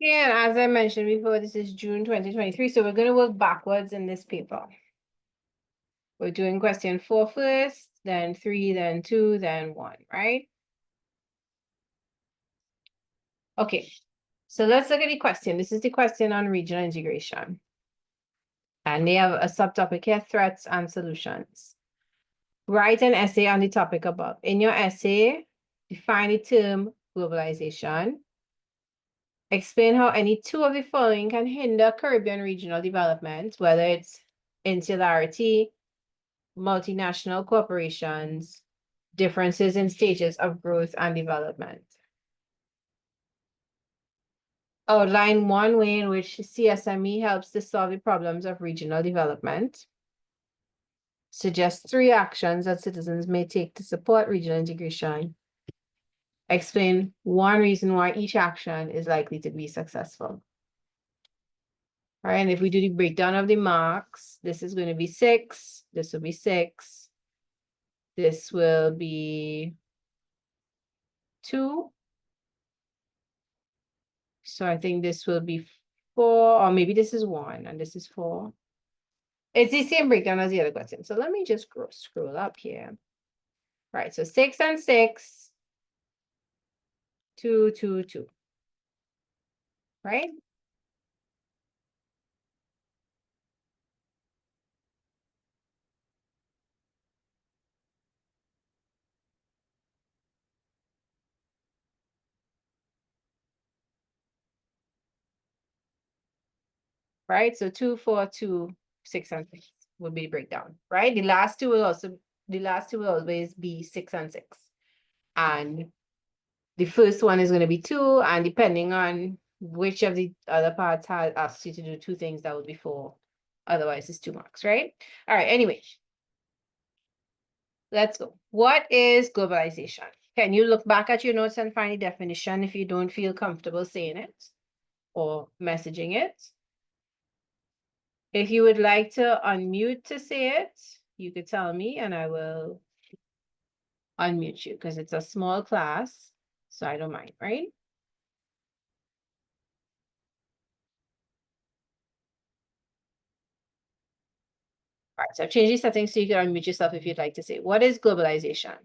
Yeah, as I mentioned before, this is June 2023, so we're going to work backwards in this paper. We're doing question 4 first, then 3, then 2, then 1, right? Okay, so let's look at the question. This is the question on regional integration. And they have a subtopic here, threats and solutions. Write an essay on the topic above. In your essay, define the term globalization. Explain how any two of the following can hinder Caribbean regional development, whether it's insularity, multinational corporations, differences in stages of growth and development. Outline one way in which CSME helps to solve the problems of regional development. Suggest 3 actions that citizens may take to support regional integration. Explain one reason why each action is likely to be successful. All right, and if we do the breakdown of the marks, this is going to be 6, this will be 6, this will be 2. So I think this will be 4, or maybe this is 1 and this is 4. It's the same breakdown as the other question. So let me just scroll up here. Right, so 6 and 6, 2, 2, 2. Right? Right, so 2, 4, 2, 6, and 6 would be the breakdown, right? The last two will always be 6 and 6. And the first one is going to be 2, and depending on which of the other parts has asked you to do 2 things, that would be 4. Otherwise, it's 2 marks, right? All right, anyway. Let's go. What is globalization? Can you look back at your notes and find the definition if you don't feel comfortable saying it or messaging it? If you would like to unmute to say it, you could tell me and I will unmute you because it's a small class, so I don't mind, right? All right, so I've changed the settings so you can unmute yourself if you'd like to say, what is globalization?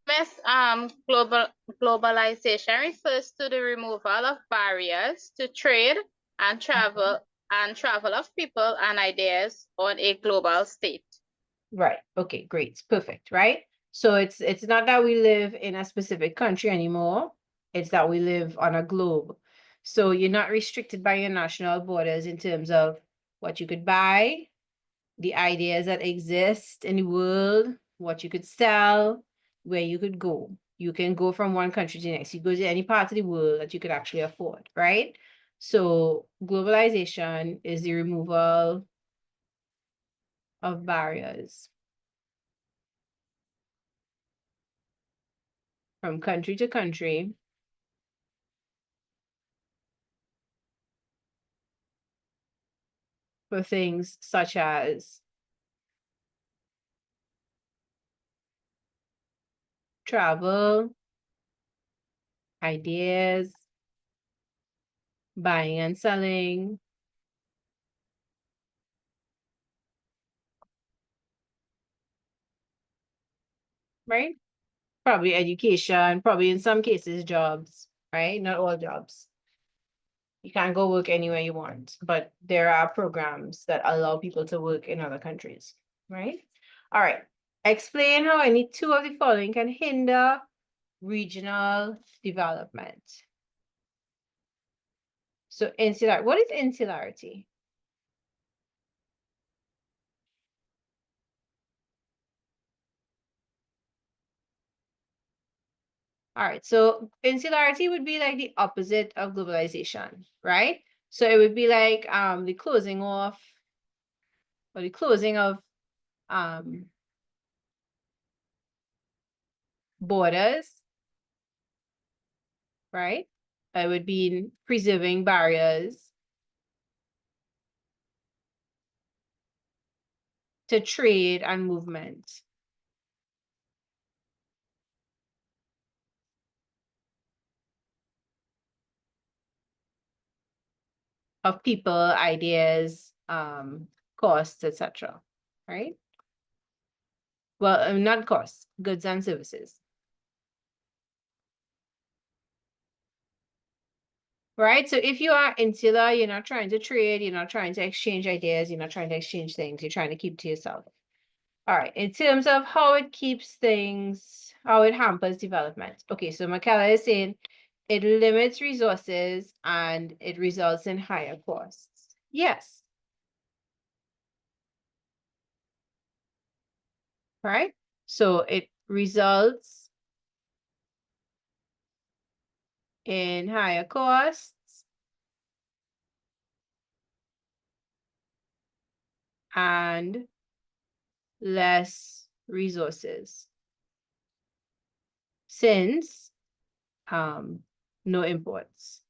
Miss, globalization refers to the removal of barriers to trade and travel of people and ideas on a global state. Right. Okay, great. Perfect, right? So it's not that we live in a specific country anymore. It's that we live on a globe. So you're not restricted by your national borders in terms of what you could buy, the ideas that exist in the world, what you could sell, where you could go. You can go from one country to the next. You go to any part of the world that you could actually afford, right? So globalization is the removal of barriers from country to country for things such as travel, ideas, buying and selling, right? Probably education, probably in some cases jobs, right? Not all jobs. You can't go work anywhere you want, but there are programs that allow people to work in other countries, right? All right. Explain how any two of the following can hinder regional development. So what is insularity? All right, so insularity would be like the opposite of globalization, right? So it would be like the closing off or the closing of borders, right? It would be preserving barriers to trade and movement. of people, ideas, costs, etc. Right? Well, not costs, goods and services. Right? So if you are insular, you're not trying to trade, you're not trying to exchange ideas, you're not trying to exchange things, you're trying to keep to yourself. All right, in terms of how it keeps things, how it hampers development. Okay, so Michaela is saying it limits resources and it results in higher costs. Yes. Right? So it results in higher costs and less resources since no imports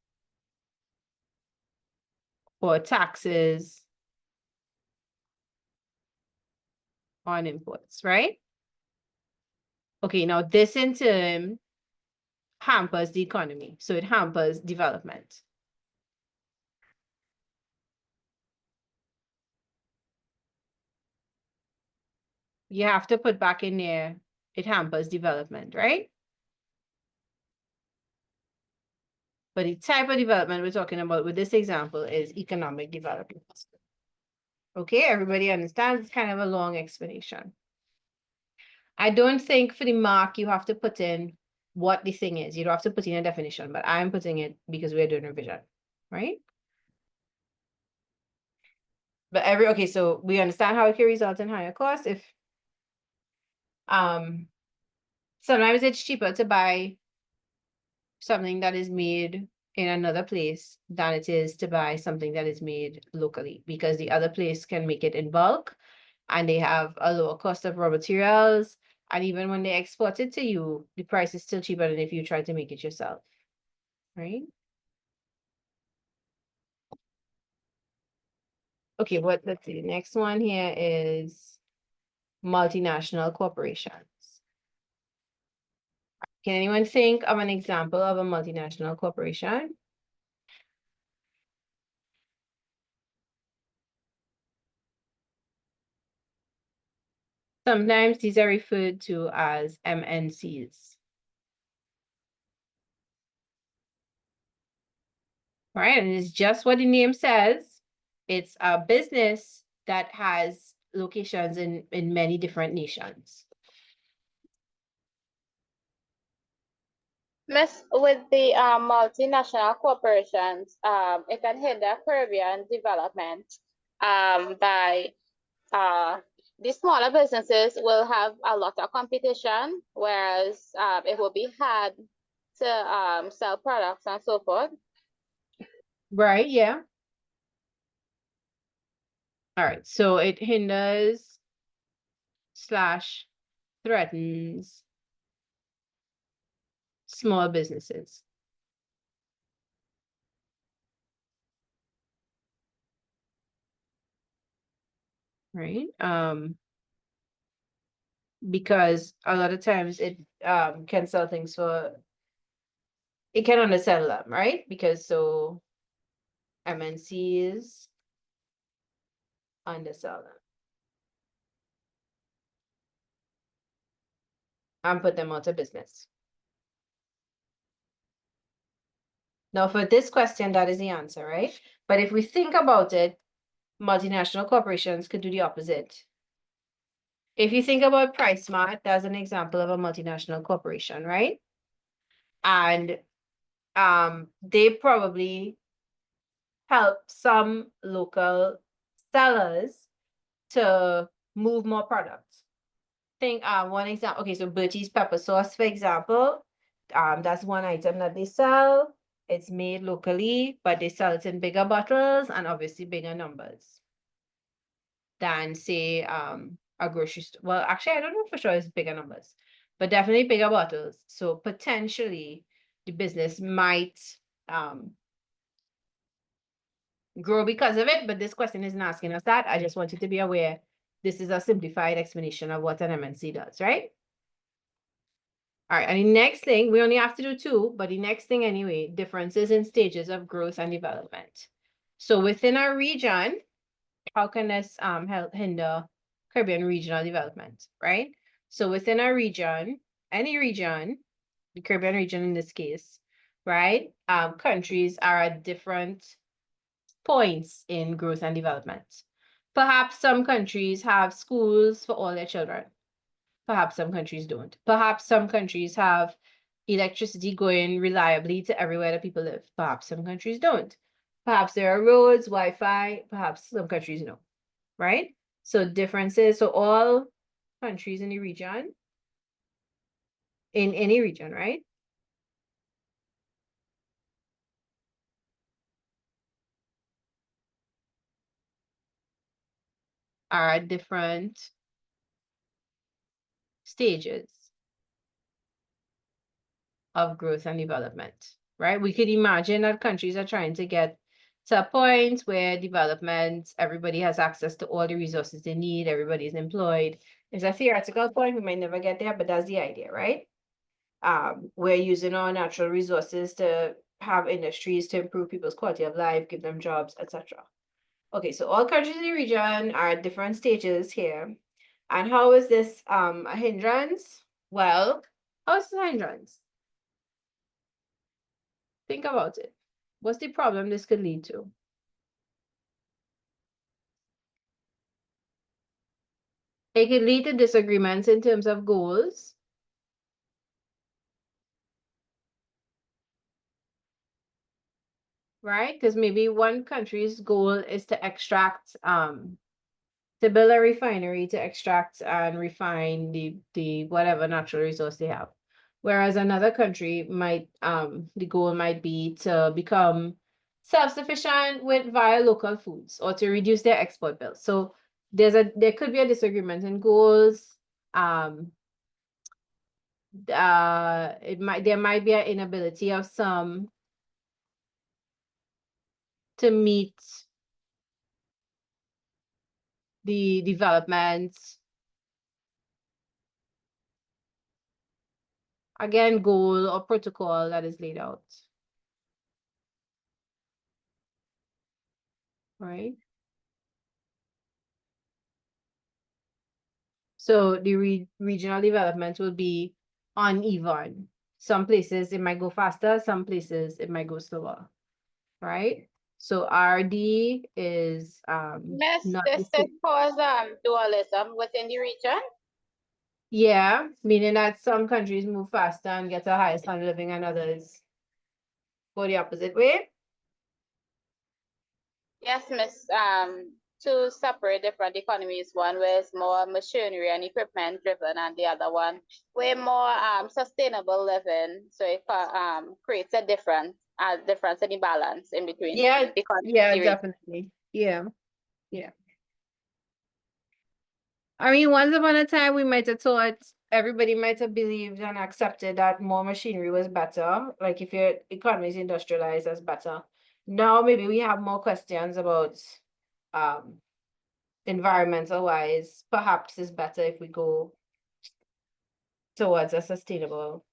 or taxes on imports, right? Okay, now this in turn hampers the economy. So it hampers development. You have to put back in there, it hampers development, right? But the type of development we're talking about with this example is economic development. Okay, everybody understands? It's kind of a long explanation. I don't think for the mark you have to put in what the thing is. You don't have to put in a definition, but I'm putting it because we're doing revision, right? But okay, so we understand how it can result in higher costs if sometimes it's cheaper to buy something that is made in another place than it is to buy something that is made locally because the other place can make it in bulk and they have a lower cost of raw materials. And even when they export it to you, the price is still cheaper than if you try to make it yourself, right? Okay, let's see. The next one here is multinational corporations. Can anyone think of an example of a multinational corporation? Sometimes these are referred to as MNCs. Right, and it's just what the name says. It's a business that has locations in many different nations. Miss, with the multinational corporations, it can hinder Caribbean development by the smaller businesses will have a lot of competition, whereas it will be hard to sell products and so forth. Right, yeah. All right, so it hinders slash threatens small businesses. Right? Because a lot of times it can sell things for it can undersell them, right? Because so MNCs undersell them and put them out of business. Now, for this question, that is the answer, right? But if we think about it, multinational corporations could do the opposite. If you think about PriceSmart, that's an example of a multinational corporation, right? And they probably help some local sellers to move more products. Think one example, okay, so Bertie's pepper sauce, for example, that's one item that they sell. It's made locally, but they sell it in bigger bottles and obviously bigger numbers than say a grocery store. Well, actually, I don't know for sure it's bigger numbers, but definitely bigger bottles. So potentially the business might grow because of it, but this question isn't asking us that. I just want you to be aware this is a simplified explanation of what an MNC does, right? All right, and the next thing, we only have to do two, but the next thing anyway, differences in stages of growth and development. So within our region, how can this hinder Caribbean regional development, right? So within our region, any region, the Caribbean region in this case, right? Countries are at different points in growth and development. Perhaps some countries have schools for all their children. Perhaps some countries don't. Perhaps some countries have electricity going reliably to everywhere that people live. Perhaps some countries don't. Perhaps there are roads, Wi-Fi. Perhaps some countries no, right? So differences. So all countries in the region, in any region, right? Are at different stages of growth and development, right? We could imagine that countries are trying to get to a point where development, everybody has access to all the resources they need, everybody's employed. It's a theoretical point, we might never get there, but that's the idea, right? We're using our natural resources to have industries to improve people's quality of life, give them jobs, etc. Okay, so all countries in the region are at different stages here. And how is this a hindrance? Well, how is it a hindrance? Think about it. What's the problem this could lead to? It could lead to disagreements in terms of goals. Right? Because maybe one country's goal is to extract, to build a refinery to extract and refine the whatever natural resource they have. Whereas another country might, the goal might be to become self-sufficient with via local foods or to reduce their export bills. So there could be a disagreement in goals. There might be an inability of some to meet the development, again, goal or protocol that is laid out. Right? So the regional development will be uneven. Some places it might go faster, some places it might go slower. Right? So RD is Miss, not the this could same. cause dualism within the region. Yeah, meaning that some countries move faster and get a higher standard of living and others go the opposite way. Yes, Miss. Two separate different economies. One was more machinery and equipment driven, and the other one way more sustainable living. So it creates a difference in the balance in between Yeah, the yeah, country. definitely. Yeah, yeah. I mean, once upon a time, we might have thought everybody might have believed and accepted that more machinery was better. Like if your economy is industrialized, that's better. Now maybe we have more questions about um environmental wise. Perhaps it's better if we go towards a sustainable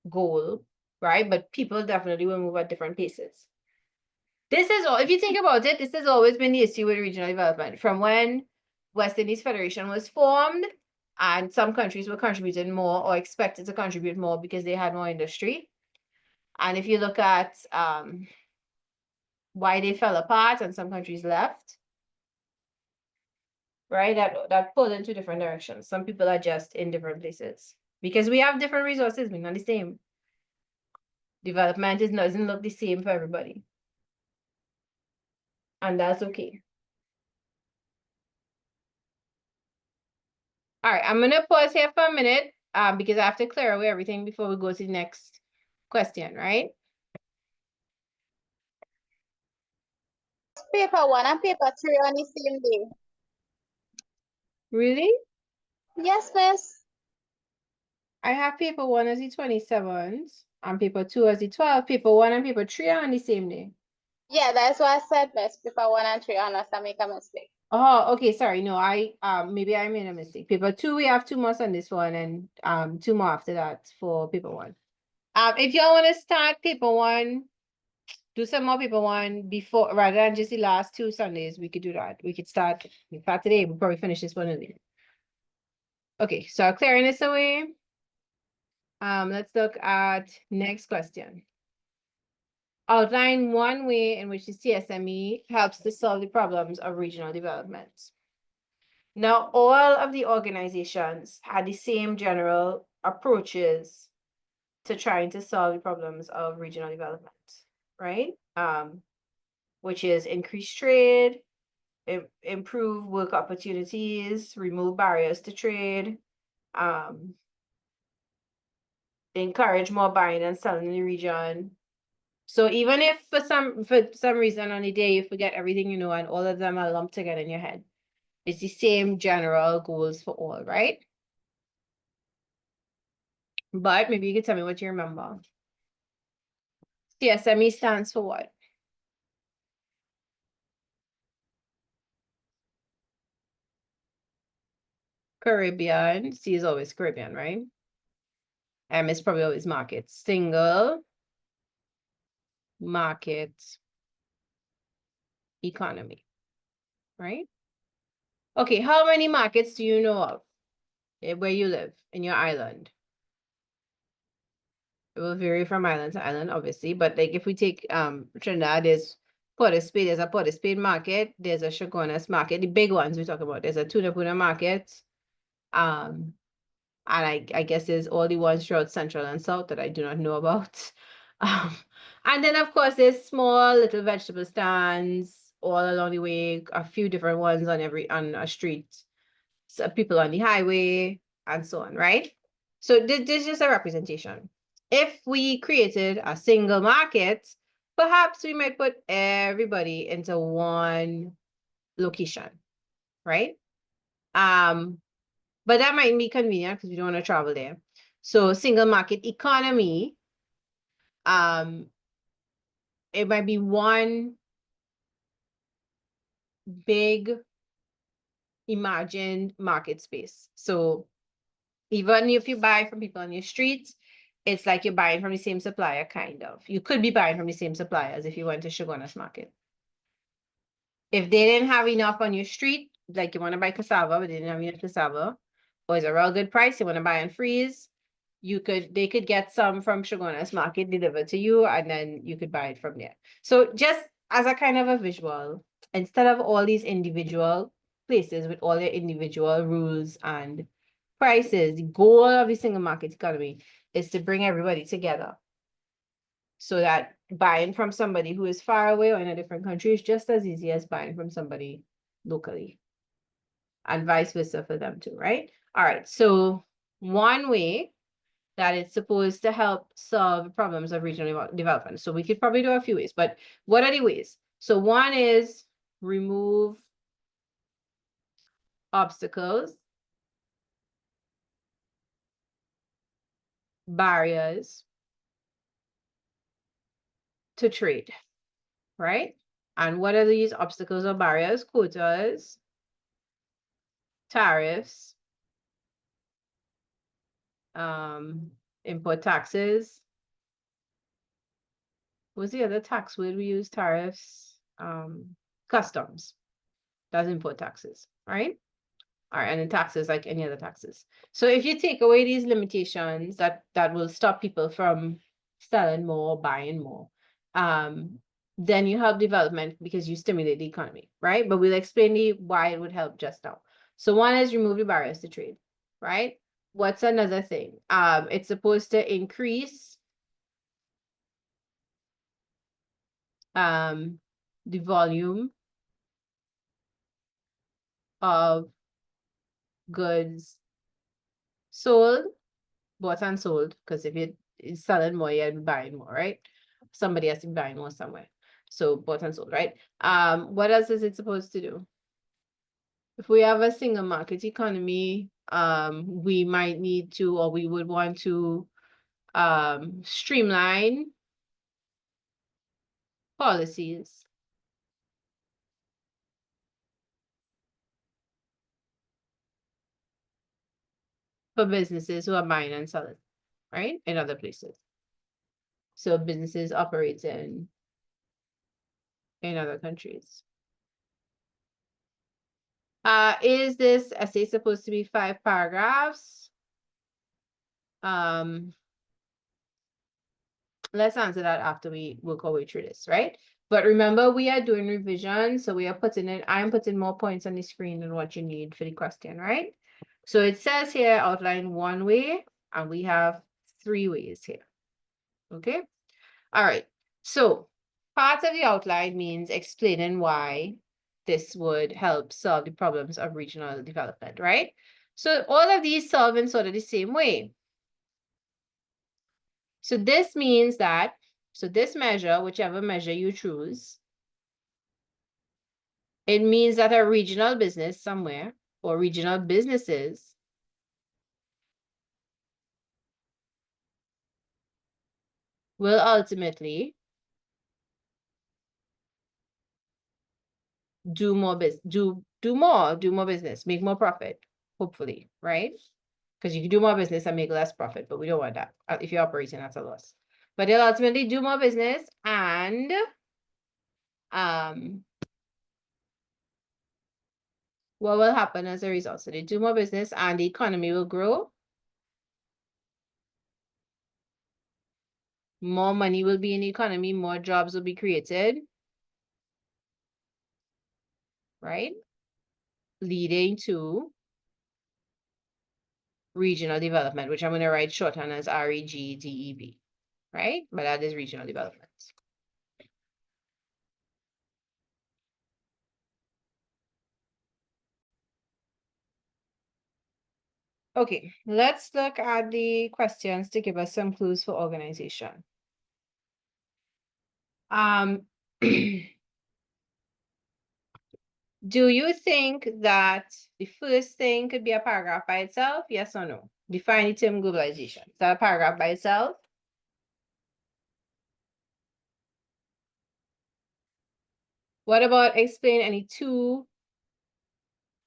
goal, right? But people definitely will move at different paces. This is all, if you think about it, this has always been the issue with regional development. From when West Indies Federation was formed, and some countries were contributing more or expected to contribute more because they had more industry. And if you look at why they fell apart and some countries left, right? That pulled in two different directions. Some people are just in different places because we have different resources, we're not the same. Development doesn't look the same for everybody. And that's okay. All right, I'm gonna pause here for a minute because I have to clear away everything before we go to the next question, right? Paper one and paper three on the same day. Really? Yes, Miss. I have paper one as the 27th and paper two as the 12th. Paper one and paper three are on the same day. Yeah, that's what I said, Miss. Paper one and three, unless I make a mistake. Oh, okay, sorry. No, I maybe I made a mistake. Paper two, we have 2 more on this one and 2 more after that for paper one. If y'all want to start paper one, do some more paper one before, rather than just the last 2 Sundays, we could do that. We could start today, we'll probably finish this one early. Okay, so clearing this away. Let's look at next question. Outline one way in which the CSME helps to solve the problems of regional development. Now, all of the organizations had the same general approaches to trying to solve the problems of regional development, right? Which is increase trade, improve work opportunities, remove barriers to trade, encourage more buying and selling in the region. So even if for some reason on the day you forget everything you know and all of them are lumped together in your head, it's the same general goals for all, right? But maybe you could tell me what you remember. CSME stands for what? Caribbean. C is always Caribbean, right? M is probably always market. Single market economy, right? Okay, how many markets do you know of where you live in your island? It will vary from island to island, obviously, but like if we take Trinidad, there's Port of Spain, there's a Port of Spain market, there's a Chaguanas market, the big ones we talk about. There's a Tuna market, and I guess there's all the ones throughout Central and South that I do not know about. And then of course there's small little vegetable stands all along the way, a few different ones on a street, so people on the highway and so on, right? So this is just a representation. If we created a single market, perhaps we might put everybody into one location, right? But that might be convenient because we don't want to travel there. So single market economy, it might be one big imagined market space. So even if you buy from people on your street, it's like you're buying from the same supplier, kind of. You could be buying from the same suppliers if you went to Chaguanas market. If they didn't have enough on your street, like you want to buy cassava, but they didn't have enough cassava, or it's a real good price, you want to buy on freeze, they could get some from Chaguanas market delivered to you, and then you could buy it from there. So just as a kind of a visual, instead of all these individual places with all their individual rules and prices, the goal of the single market economy is to bring everybody together so that buying from somebody who is far away or in a different country is just as easy as buying from somebody locally, and vice versa for them too, right? All right, so one way that it's supposed to help solve problems of regional development. So we could probably do a few ways, but what are the ways? So one is remove obstacles, barriers to trade, right? And what are these obstacles or barriers? Quotas, tariffs, import taxes. What's the other tax word we use? Tariffs, customs. That's import taxes, right? All right, and then taxes like any other taxes. So if you take away these limitations, that will stop people from selling more, buying more. Then you help development because you stimulate the economy, right? But we'll explain why it would help just now. So one is remove the barriers to trade, right? What's another thing? It's supposed to increase the volume of goods sold, bought and sold, because if you're selling more, you're buying more, right? Somebody has to be buying more somewhere. So bought and sold, right? What else is it supposed to do? If we have a single market economy, we might need to, or we would want to streamline policies for businesses who are buying and selling, right? In other places. So businesses operating in other countries. Is this essay supposed to be 5 paragraphs? Let's answer that after we work our way through this, right? But remember, we are doing revision, so we are putting in, I'm putting more points on the screen than what you need for the question, right? So it says here, outline 1 way, and we have 3 ways here, okay? All right, so part of the outline means explaining why this would help solve the problems of regional development, right? So all of these solve in sort of the same way. So this means that, so this measure, whichever measure you choose, it means that a regional business somewhere or regional businesses will ultimately do more business, make more profit, hopefully, right? Because you can do more business and make less profit, but we don't want that if you're operating at a loss. But they'll ultimately do more business and what will happen as a result? So they do more business and the economy will grow. More money will be in the economy, more jobs will be created, right? Leading to regional development, which I'm going to write shorthand as REGDEB, right? But that is regional development. Okay, let's look at the questions to give us some clues for organization. Do you think that the first thing could be a paragraph by itself? Yes or no? Define the term globalization. Is that a paragraph by itself? What about explain any 2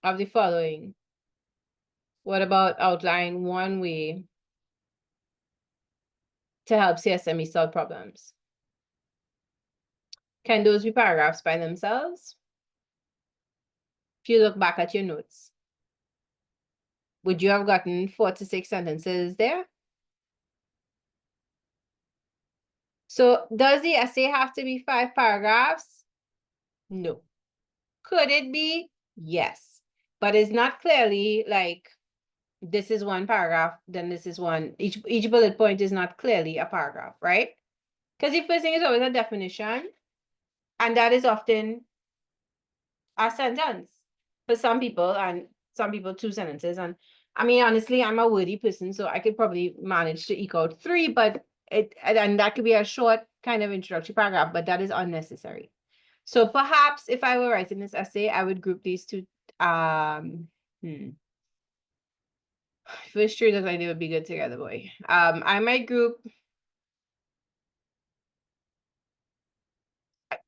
of the following? What about outline 1 way to help CSME solve problems? Can those be paragraphs by themselves? If you look back at your notes, would you have gotten 4 to 6 sentences there? So does the essay have to be 5 paragraphs? No. Could it be? Yes. But it's not clearly like this is 1 paragraph, then this is one. Each bullet point is not clearly a paragraph, right? Because the first thing is always a definition, and that is often a sentence for some people, and some people 2 sentences. And I mean, honestly, I'm a wordy person, so I could probably manage to eke out 3, but and that could be a short kind of introductory paragraph, but that is unnecessary. So perhaps if I were writing this essay, I would group these 2. First true that like they would be good together, boy. I might group.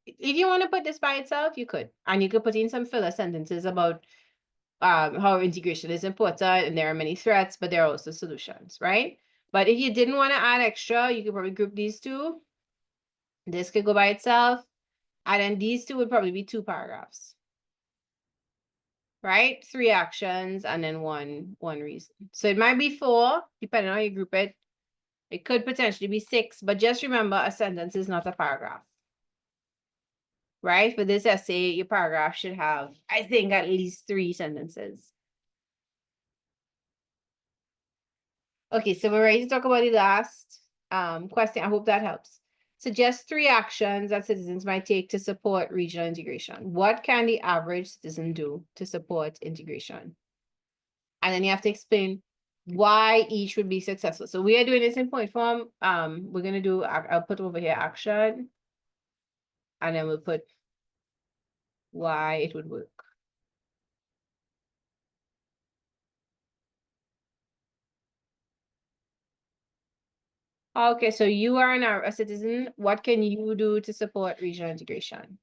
If you want to put this by itself, you could. And you could put in some filler sentences about how integration is important and there are many threats, but there are also solutions, right? But if you didn't want to add extra, you could probably group these 2. This could go by itself. And then these 2 would probably be 2 paragraphs. Right? 3 actions and then one reason. So it might be 4, depending on how you group it. It could potentially be 6, but just remember a sentence is not a paragraph. Right? For this essay, your paragraph should have, I think, at least 3 sentences. Okay, so we're ready to talk about the last question. I hope that helps. Suggest 3 actions that citizens might take to support regional integration. What can the average citizen do to support integration? And then you have to explain why each would be successful. So we are doing this in point form. We're going to do, I'll put over here action, and then we'll put why it would work. Okay, so you are a citizen. What can you do to support regional integration?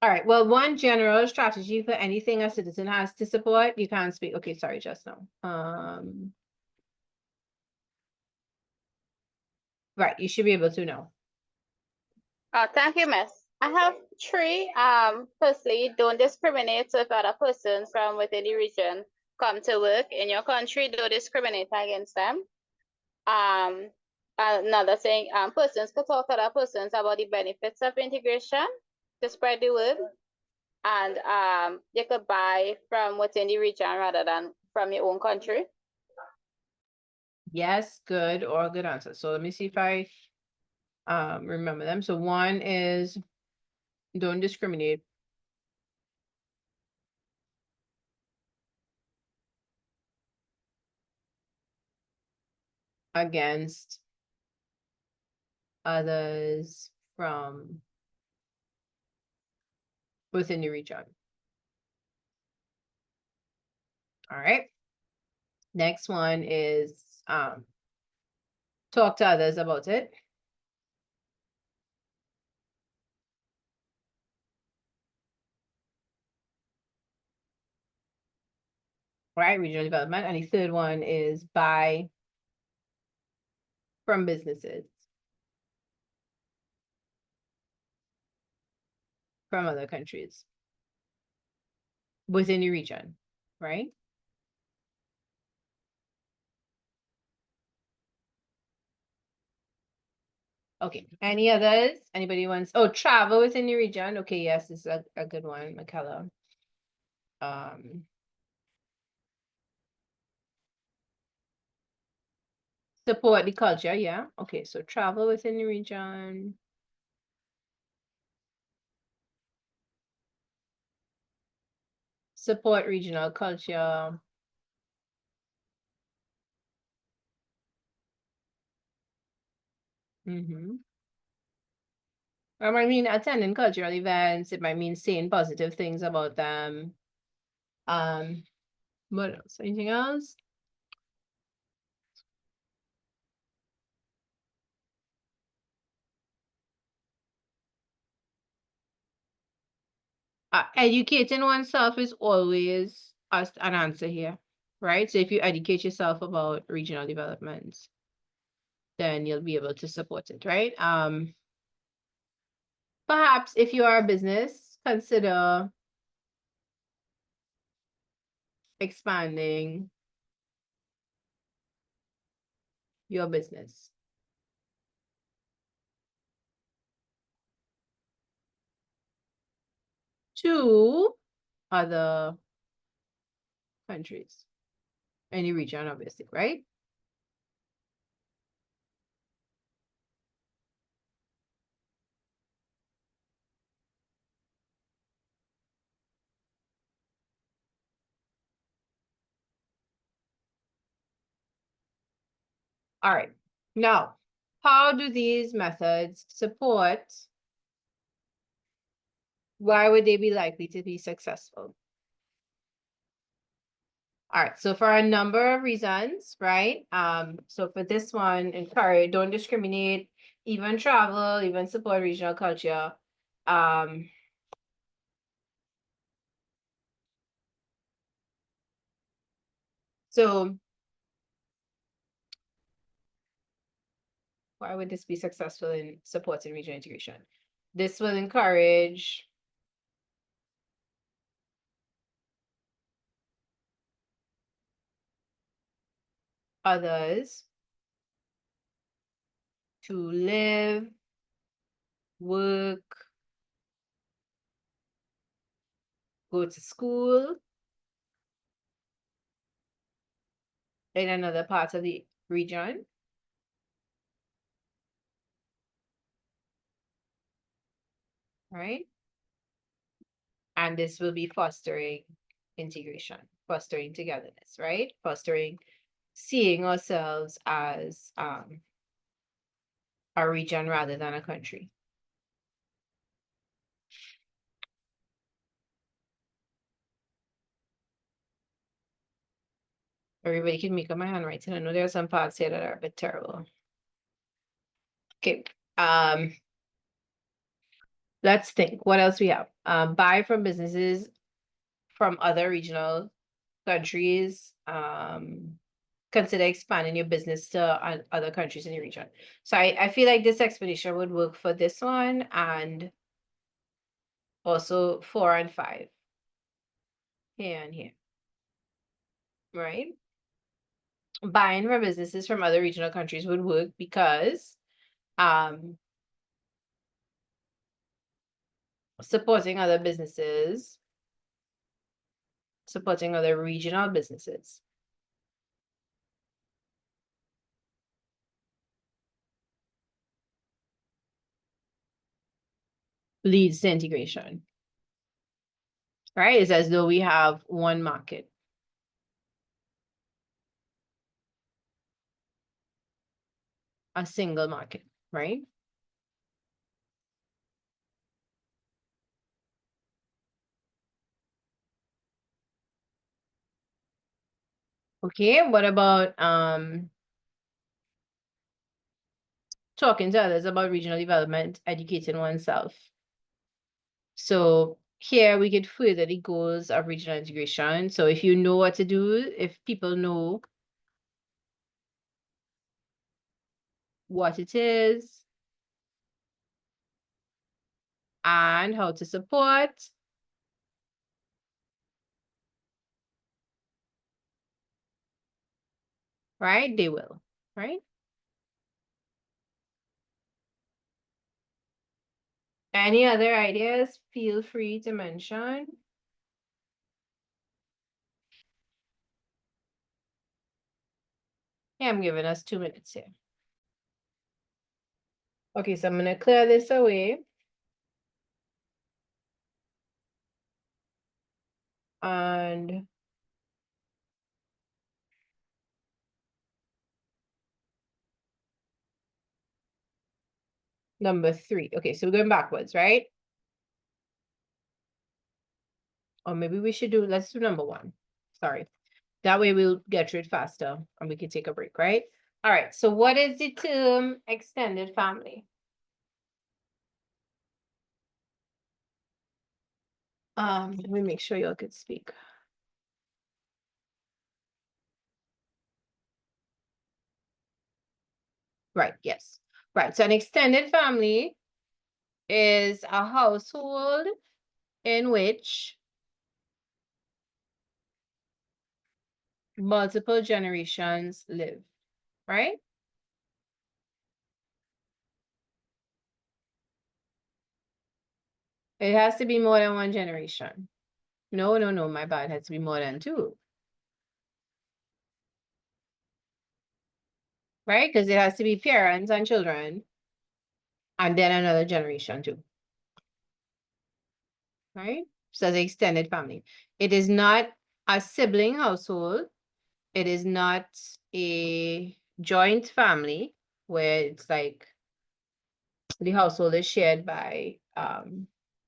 All right, well, one general strategy for anything a citizen has to support, you can't speak, okay, sorry, just now. Right, you should be able to know. Thank you, Miss. I have three. Firstly, don't discriminate. So if other persons from within the region come to work in your country, don't discriminate against them. Another thing, persons could talk to other persons about the benefits of integration to spread the word. And you could buy from within the region rather than from your own country. Yes, good or good answer. So let me see if I remember them. So one is don't discriminate. Against others from within the region. All right. Next one is talk to others about it. Right, regional development. And the third one is buy from businesses from other countries within the region, right? Okay, any others? Anybody wants, oh, travel within the region. Okay, yes, this is a good one, McKellar. Support the culture, yeah. Okay, so travel within the region. Support regional culture. I mean, attending cultural events, it might mean saying positive things about them. What else? Anything else? Educating oneself is always an answer here, right? So if you educate yourself about regional developments, then you'll be able to support it, right? Perhaps if you are a business, consider expanding your business to other countries, any region, obviously, right? All right. Now, how do these methods support? Why would they be likely to be successful? All right, so for a number of reasons, right? So for this one, encourage, don't discriminate, even travel, even support regional culture. So why would this be successful in supporting regional integration? This will encourage others to live, work, go to school in another part of the region, right? And this will be fostering integration, fostering togetherness, right? Fostering seeing ourselves as a region rather than a country. Everybody can make up my handwriting. I know there are some parts here that are a bit terrible. Okay. Let's think, what else we have? Buy from businesses from other regional countries. Consider expanding your business to other countries in the region. So I feel like this explanation would work for this one and also 4 and 5. Here and here, right? Buying from businesses from other regional countries would work because supporting other businesses, supporting other regional businesses. Leads to integration, right? It's as though we have one market. A single market, right? Okay, what about talking to others about regional development, educating oneself? So here we could further the goals of regional integration. So if you know what to do, if people know what it is and how to support, right? They will, right? Any other ideas? Feel free to mention. Yeah, I'm giving us 2 minutes here. Okay, so I'm gonna clear this away. And number 3. Okay, so we're going backwards, right? Or maybe we should let's do number 1. Sorry. That way we'll get through it faster and we can take a break, right? All right, so what is the term extended family? Let me make sure you all could speak. Right, yes. Right, so an extended family is a household in which multiple generations live, right? It has to be more than one generation. No, no, no, my bad. It has to be more than 2, right? Because it has to be parents and children, and then another generation too, right? So the extended family. It is not a sibling household. It is not a joint family where it's like the household is shared by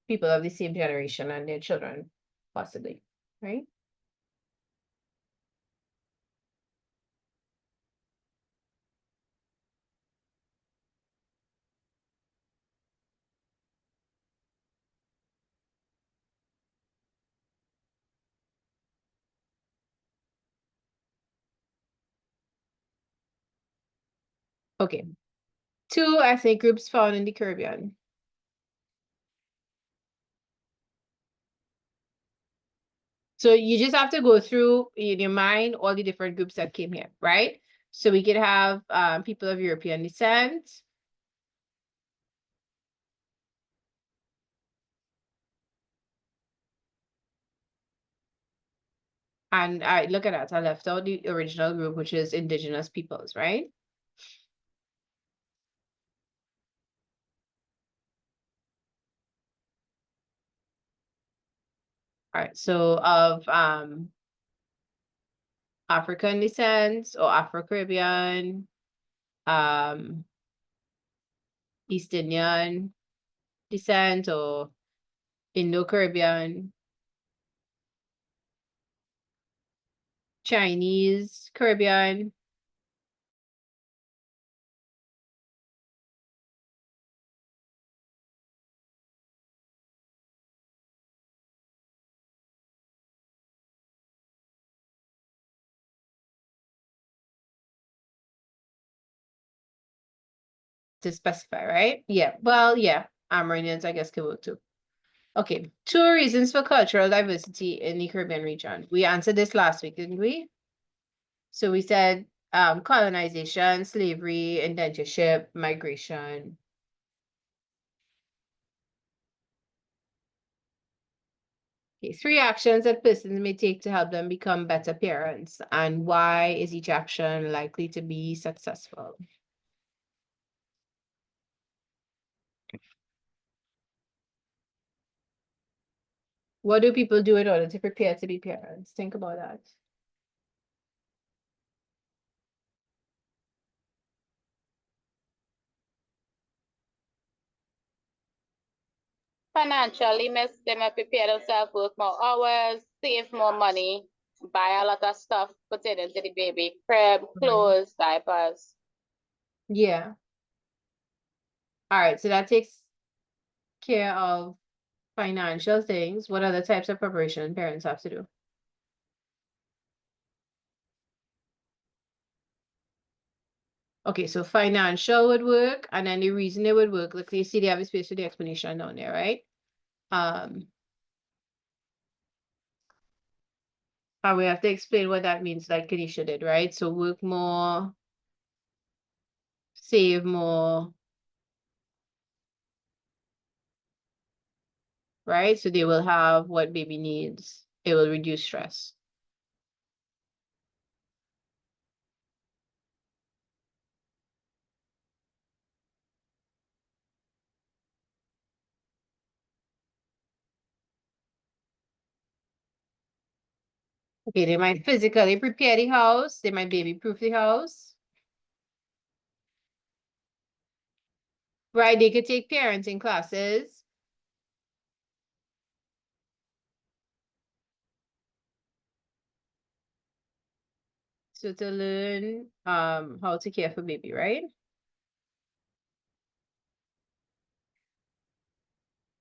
people of the same generation and their children, possibly, right? Okay. 2 ethnic groups found in the Caribbean. So you just have to go through in your mind all the different groups that came here, right? So we could have people of European descent. And I look at that, I left out the original group, which is indigenous peoples, right? All right, so of African descent or Afro-Caribbean, um, East Indian descent or Indo-Caribbean, Chinese Caribbean, to specify, right? Yeah, well, yeah, Amerindians, I guess, can work too. Okay, 2 reasons for cultural diversity in the Caribbean region. We answered this last week, didn't we? So we said colonization, slavery, indentureship, migration. Okay, 3 actions that persons may take to help them become better parents, and why is each action likely to be successful? What do people do in order to prepare to be parents? Think about that. Financially, they may prepare themselves, work more hours, save more money, buy a lot of stuff, put it into the baby crib, clothes, diapers. Yeah. All right, so that takes care of financial things. What other types of preparation parents have to do? Okay, so financial would work, and then the reason it would work, like you see, they have a space for the explanation down there, right? And we have to explain what that means, like Kanisha did, right? So work more, save more, right? So they will have what baby needs. It will reduce stress. Okay, they might physically prepare the house. They might baby-proof the house. Right, they could take parenting classes. So to learn how to care for baby, right?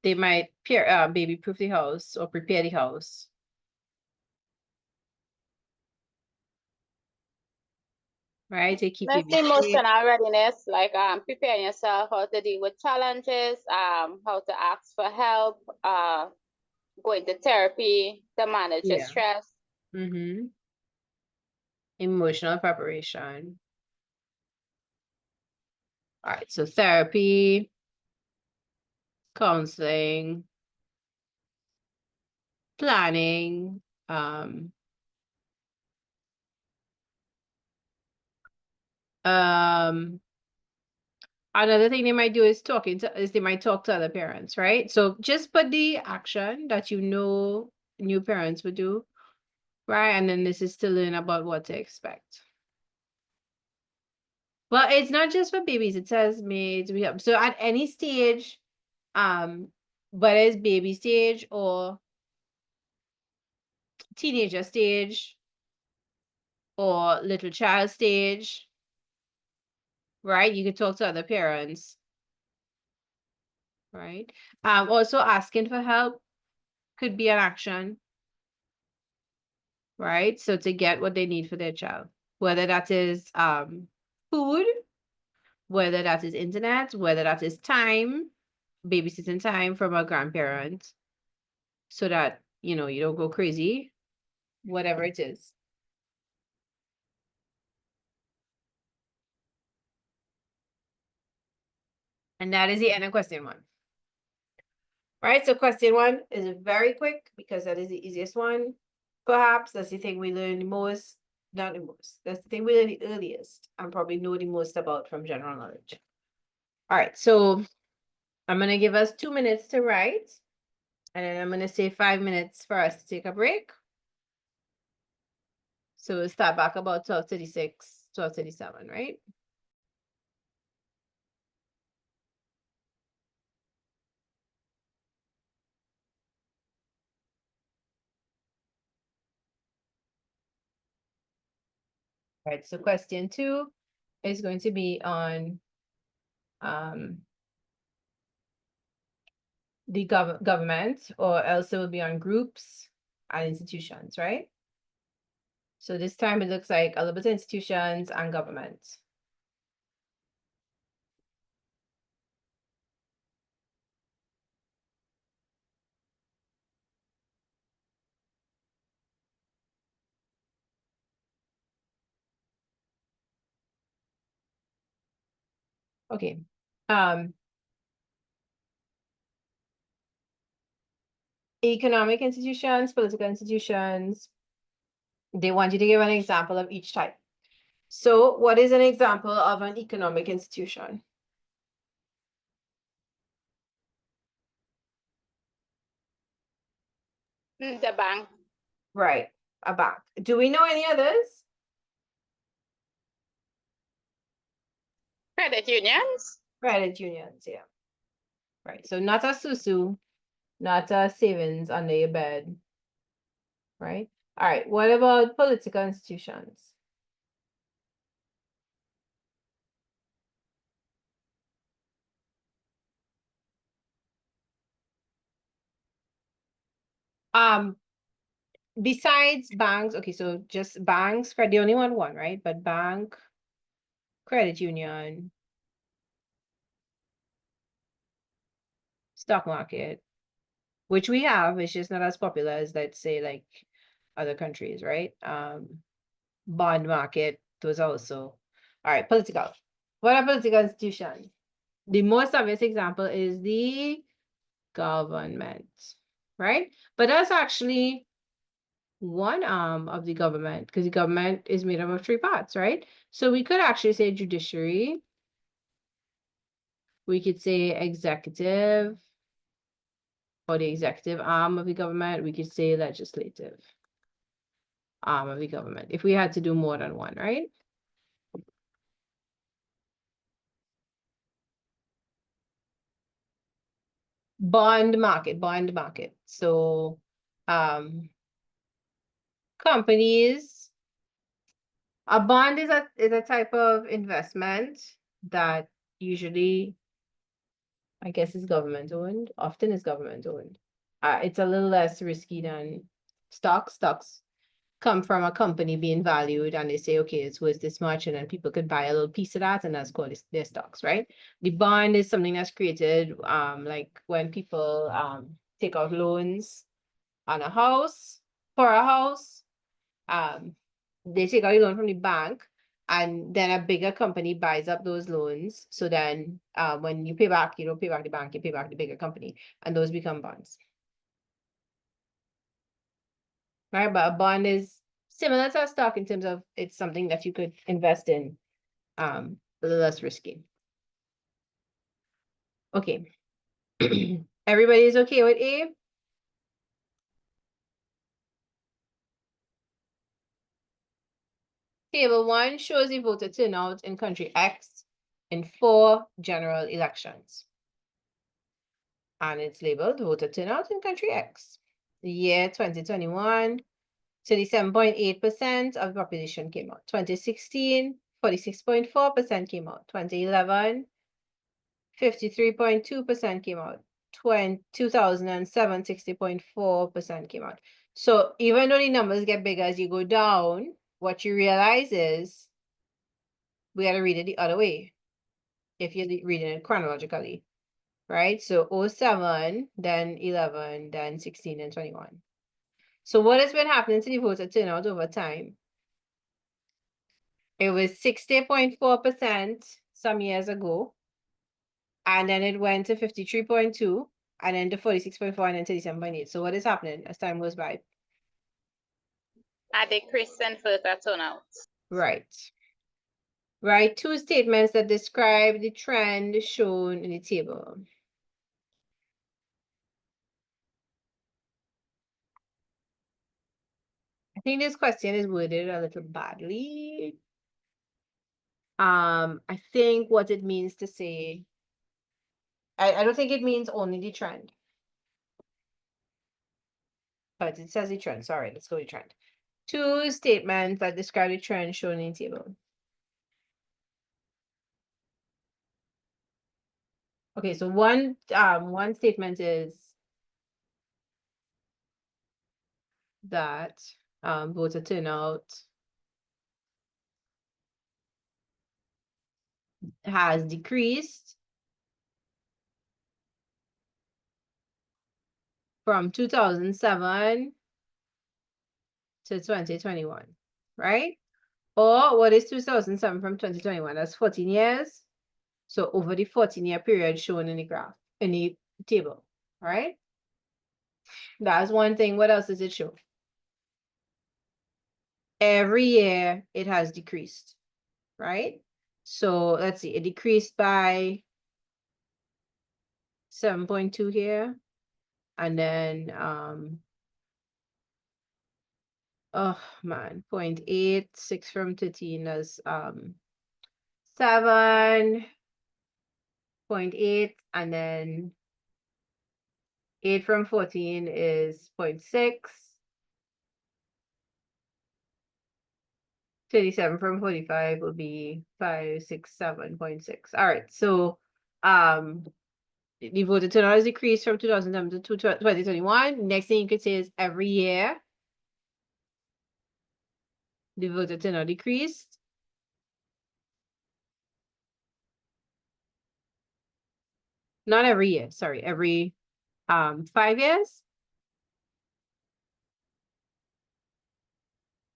They might baby-proof the house or prepare the house. Right, to keep That's baby the safe. emotional readiness, like preparing yourself how to deal with challenges, how to ask for help, going to therapy to manage your Yeah. stress. Mm-hmm. Emotional preparation. All right, so therapy, counseling, planning, um, another thing they might do is they might talk to other parents, right? So just put the action that you know new parents would do, right? And then this is to learn about what to expect. Well, it's not just for babies, it says maids, we have so at any stage, whether it's baby stage or teenager stage or little child stage, right? You could talk to other parents, right? Also asking for help could be an action, right? So to get what they need for their child, whether that is food, whether that is internet, whether that is time, babysitting time from a grandparent, so that you know you don't go crazy, whatever it is. And that is the end of question 1. Right, so question 1 is very quick because that is the easiest one. Perhaps that's the thing we learn the most, not the most. That's the thing we learn the earliest and probably know the most about from general knowledge. All right, so I'm gonna give us 2 minutes to write, and then I'm gonna say 5 minutes for us to take a break. So we'll start back about 12:36, 12:37, right? All right, so question 2 is going to be on the government, or else it will be on groups and institutions, right? So this time it looks like a little bit of institutions and government. Okay. Economic institutions, political institutions, they want you to give an example of each type. So what is an example of an economic institution? The bank. Right, a bank. Do we know any others? Credit unions. Credit unions, yeah. Right, so not a susu, not a savings under your bed, right? All right, what about political institutions? Besides banks, okay, so just banks, they only want one, right? But bank, credit union, stock market, which we have, it's just not as popular as, let's say, like other countries, right? Bond market, those also. All right, political. What are political institutions? The most obvious example is the government, right? But that's actually one arm of the government, because the government is made up of three parts, right? So we could actually say judiciary, we could say executive, or the executive arm of the government, we could say legislative arm of the government, if we had to do more than one, right? Bond market. So, companies, a bond is a type of investment that usually, I guess, is government owned, often is government owned. It's a little less risky than stocks. Stocks come from a company being valued and they say, okay, it's worth this much, and then people could buy a little piece of that, and that's called their stocks, right? The bond is something that's created, like when people take out loans on a house, for a house, they take out a loan from the bank, and then a bigger company buys up those loans. So then when you pay back, you don't pay back the bank, you pay back the bigger company, and those become bonds. Right? But a bond is similar to a stock in terms of it's something that you could invest in, a little less risky. Okay. Everybody is okay with A? Table 1 shows the voter turnout in country X in 4 general elections. And it's labeled voter turnout in country X. The year 2021, 37.8% of the population came out. 2016, 46.4% came out. 2011, 53.2% came out. 2007, 60.4% came out. So even though the numbers get bigger as you go down, what you realize is we got to read it the other way if you're reading it chronologically, right? So 07, then 11, then 16, and 21. So what has been happening to the voter turnout over time? It was 60.4% some years ago, and then it went to 53.2, and then to 46.4, and then 37.8. So what is happening as time goes by? A decrease in voter turnout. Right. Right, two statements that describe the trend shown in the table. I think this question is worded a little badly. I think what it means to say, I don't think it means only the trend. But it says the trend. Sorry, let's go with trend. Two statements that describe the trend shown in the table. Okay, so one statement is that voter turnout has decreased from 2007 to 2021, right? Or what is 2007 from 2021? That's 14 years. So over the 14-year period shown in the graph, in the table, right? That's one thing. What else does it show? Every year it has decreased, right? So let's see, it decreased by 7.2 here. And then, oh man, 0.8, 6 from 13 is 7.8, and then 8 from 14 is 0.6. 37 from 45 will be 567.6. All right, so the voter turnout has decreased from 2007 to 2021. Next thing you could say is every year the voter turnout decreased. Not every year, sorry, every 5 years.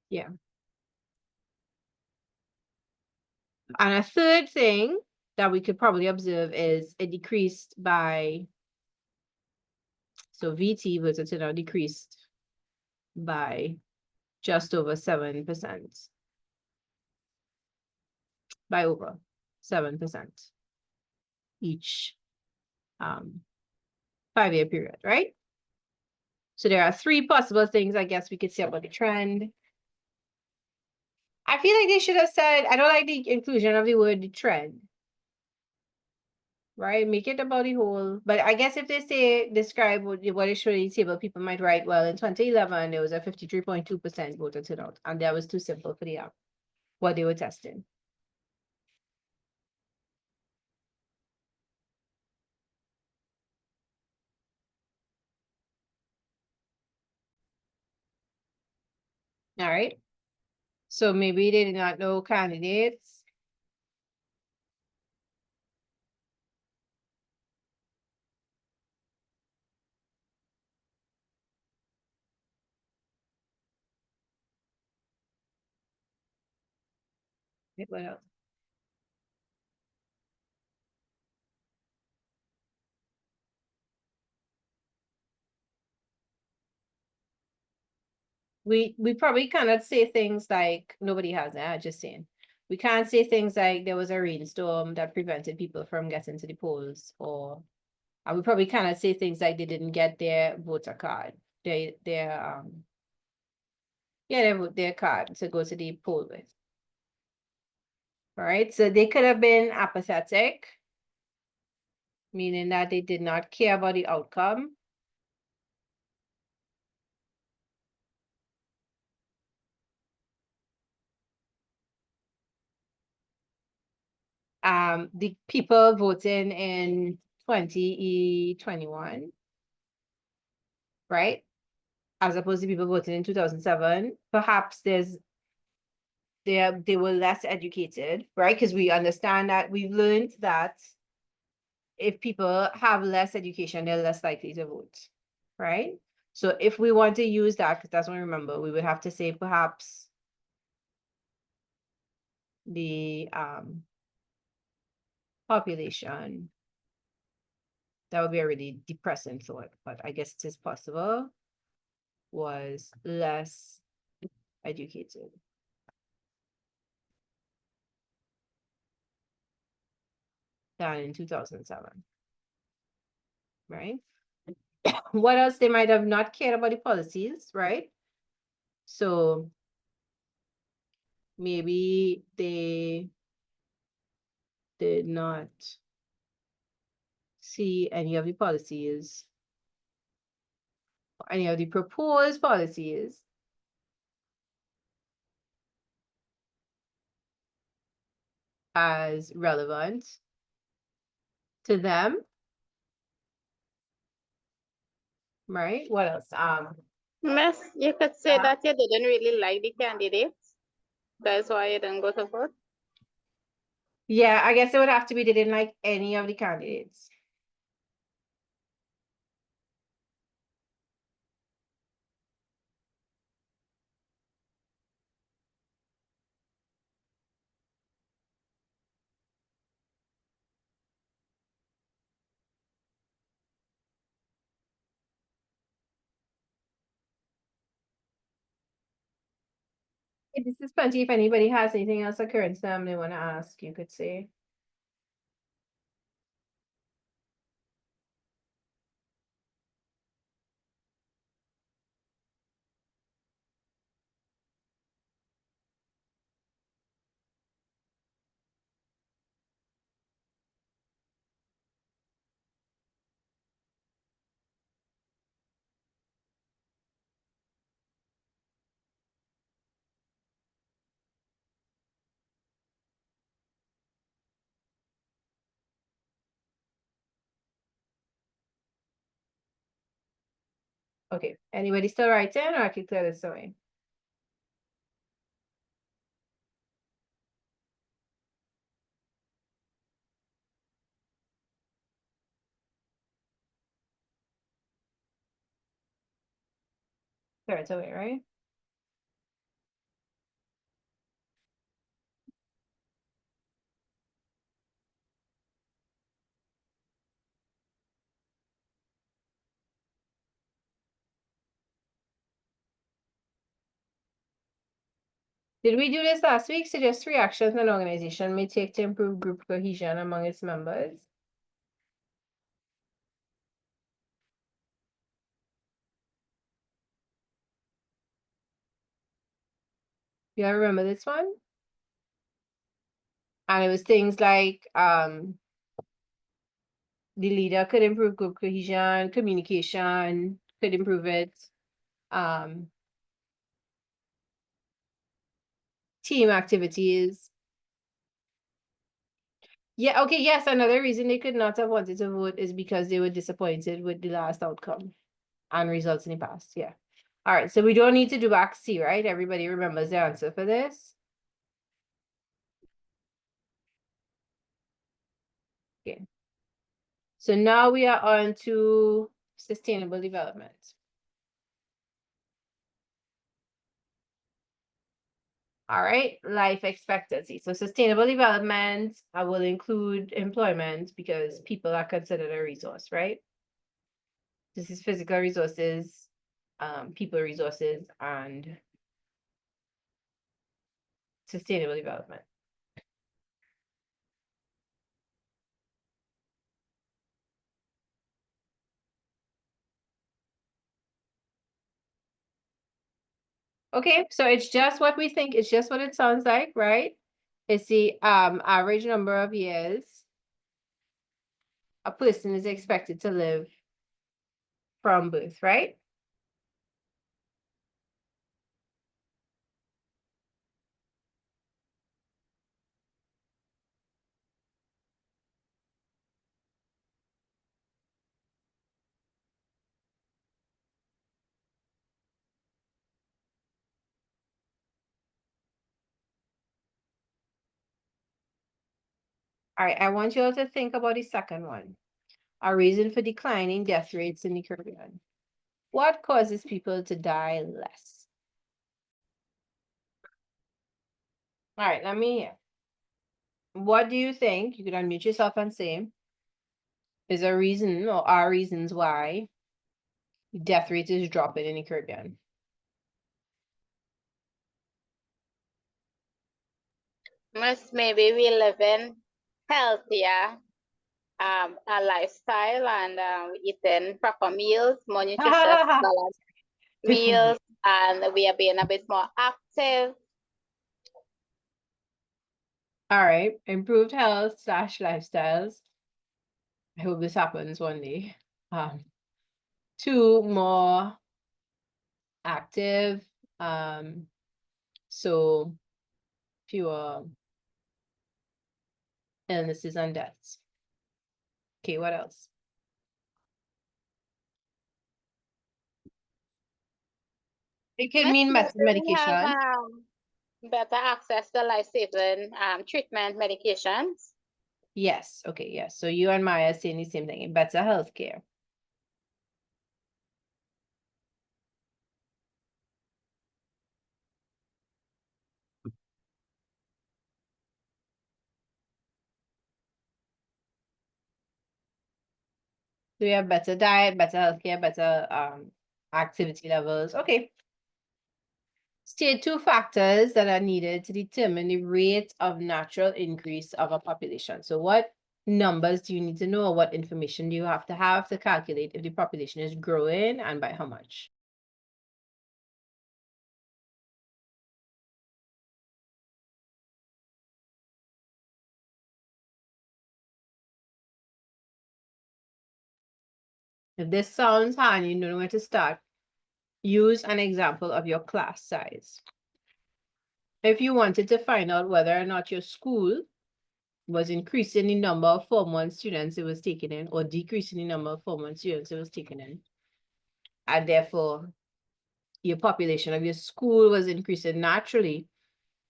Yeah. And a third thing that we could probably observe is it decreased by, so VT voter turnout decreased by just over 7%. By over 7% each 5-year period, right? So there are 3 possible things I guess we could say about the trend. I feel like they should have said, I don't like the inclusion of the word the trend. Right? Make it about the whole. But I guess if they say describe what it showed in the table, people might write, well, in 2011, there was a 53.2% voter turnout. And that was too simple for the what they were testing. All right. So maybe they did not know candidates. What else? We probably cannot say things like nobody has it. Just saying. We can't say things like there was a rainstorm that prevented people from getting to the polls, or and we probably cannot say things like they didn't get their voter card, their their card to go to the poll with. All right, so they could have been apathetic, meaning that they did not care about the outcome. The people voting in 2021, right? As opposed to people voting in 2007, perhaps they were less educated, right? Because we understand that we've learned that if people have less education, they're less likely to vote, right? So if we want to use that, because that's what I remember, we would have to say perhaps the population, that would be a really depressing thought, but I guess it is possible, was less educated than in 2007, right? What else? They might have not cared about the policies, right? So maybe they did not see any of the policies, any of the proposed policies as relevant to them, right? What else? Miss, you could say Yeah. that you didn't really like the candidates. That's why you didn't go to vote. Yeah, I guess it would have to be they didn't like any of the candidates. This is plenty. If anybody has anything else occurring to them they want to ask, you could say. Okay, anybody still writing, or I can clear this away? Clear it away, right? Did we do this last week? Suggest 3 actions an organization may take to improve group cohesion among its members. You all remember this one? And it was things like the leader could improve group cohesion, communication could improve it, team activities. Yeah, okay, yes, another reason they could not have wanted to vote is because they were disappointed with the last outcome and results in the past, yeah. All right, so we don't need to do back C, right? Everybody remembers the answer for this? Okay. So now we are on to sustainable development. All right, life expectancy. So sustainable development, I will include employment because people are considered a resource, right? This is physical resources, people resources, and sustainable development. Okay, so it's just what we think, it's just what it sounds like, right? It's the average number of years a person is expected to live from birth, right? All right, I want you all to think about the second one. A reason for declining death rates in the Caribbean. What causes people to die less? All right, let me hear. What do you think? You could unmute yourself and say, is a reason or are reasons why death rate is dropping in the Caribbean? Most maybe we live in healthier a lifestyle and eating proper meals, more nutritious, balanced meals, and we are being a bit more active. All right, improved health / lifestyles. I hope this happens one day. 2, more active, so fewer illnesses and deaths. Okay, what else? It could mean Maybe we have medication. better access to life-saving treatment medications. Yes, okay, yes. So you and Maya are saying the same thing, better healthcare. So we have better diet, better healthcare, better activity levels. Okay. State two factors that are needed to determine the rate of natural increase of a population. So what numbers do you need to know, or what information do you have to calculate if the population is growing and by how much? If this sounds hard and you don't know where to start, use an example of your class size. If you wanted to find out whether or not your school was increasing the number of Form 1 students it was taking in or decreasing the number of Form 1 students it was taking in, and therefore your population of your school was increasing naturally,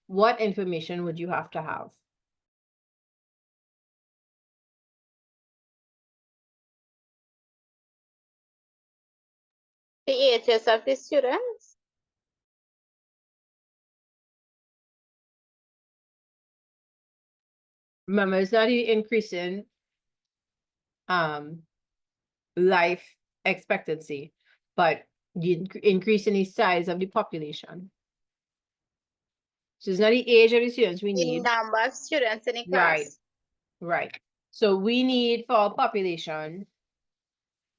what information would you have to have? The ages of the students. Remember, it's not the increasing life expectancy, but the increase in the size of the population. So it's not the age of the students we The need. number of students in the Right, class. right. So we need for our population